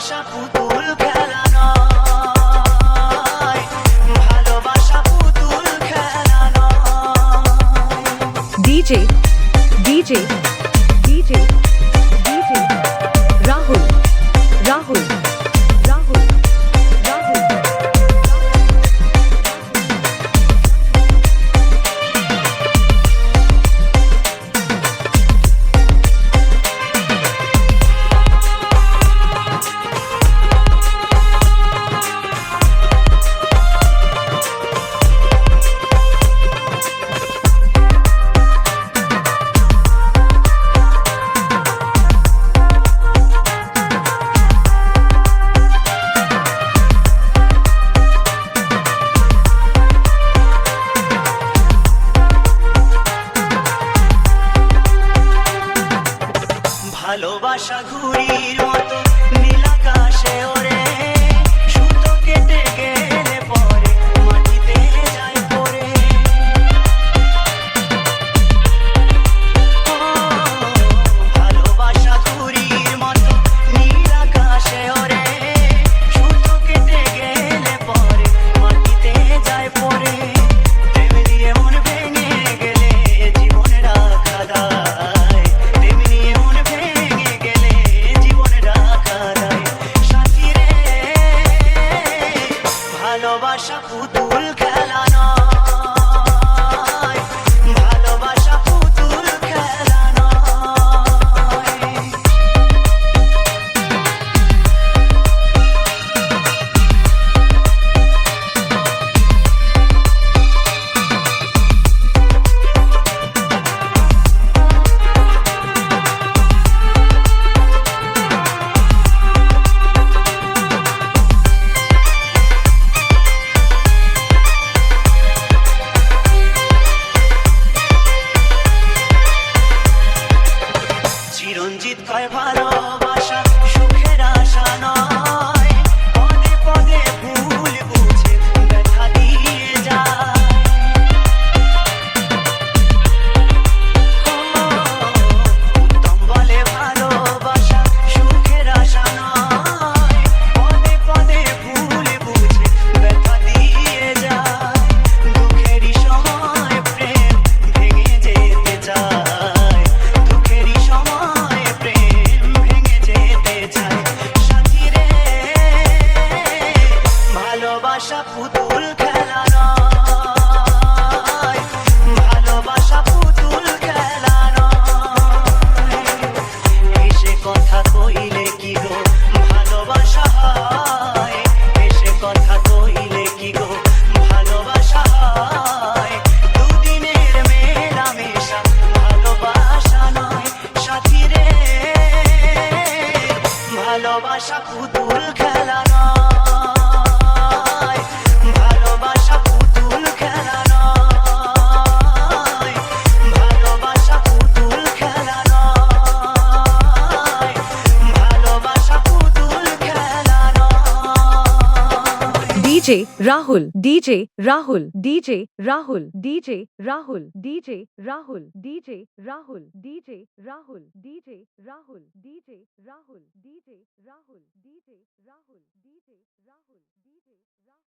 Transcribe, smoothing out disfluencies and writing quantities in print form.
ভালোবাসা পুতুল খেলা নয়, ভালোবাসা পুতুল খেলা নয়। DJ DJ DJ DJ Rahul Rahul Rahul Rahul ভালোবাসা ঘুড়ির মতো নীল আকাশে ওরে, সুতো কেটে গেলে পরে মাটিতে যায় পড়ে। ও, ভালোবাসা ঘুড়ির মতো নীল আকাশে ওরে, সুতো কেটে গেলে পরে মাটিতে যায় পড়ে। প্রেম দিয়ে মন ভেঙে গেলে জীবন রাখা দায়, প্রেম দিয়ে মন ভেঙে গেলে জীবন রাখা দায়। সাথী রে, ভালোবাসা পুতুল খেলা নয়, ভালোবাসা পুতুল খেলা নয়। চিরঞ্জিত কয় ভালোবাসা সুখের আশা নয়, পদে পদে ভুল বুঝে ব্যথা দিয়ে যায়। ও, উত্তম বলে ভালোবাসা সুখের আশা নয়, পদে পদে ভুল বুঝে ব্যথা দিয়ে যায়। দুঃখেরই সময় প্রেম ভেঙে যেতে চায়, দুঃখেরই সময় প্রেম ভেঙে যেতে চায়। সাথী রে, ভালোবাসা পুতুল খেলা নয়, ভালোবাসা পুতুল খেলা নয়। এসে কথা কইলে কি গো ভালোবাসা হয়, এসে কথা কইলে কি গো ভালোবাসা হয়। দুদিনের মেলামেশা ভালোবাসা নয়। সাথী রে, ভালোবাসা পুতুল খেলা নয়, ভালোবাসা পুতুল খেলা নয়, ভালোবাসা পুতুল খেলা নয়, ভালোবাসা পুতুল খেলা নয়। DJ Rahul DJ Rahul DJ Rahul DJ Rahul DJ Rahul DJ Rahul DJ Rahul DJ Rahul DJ Rahul DJ Rahul DJ Rahul DJ Rahul DJ Rahul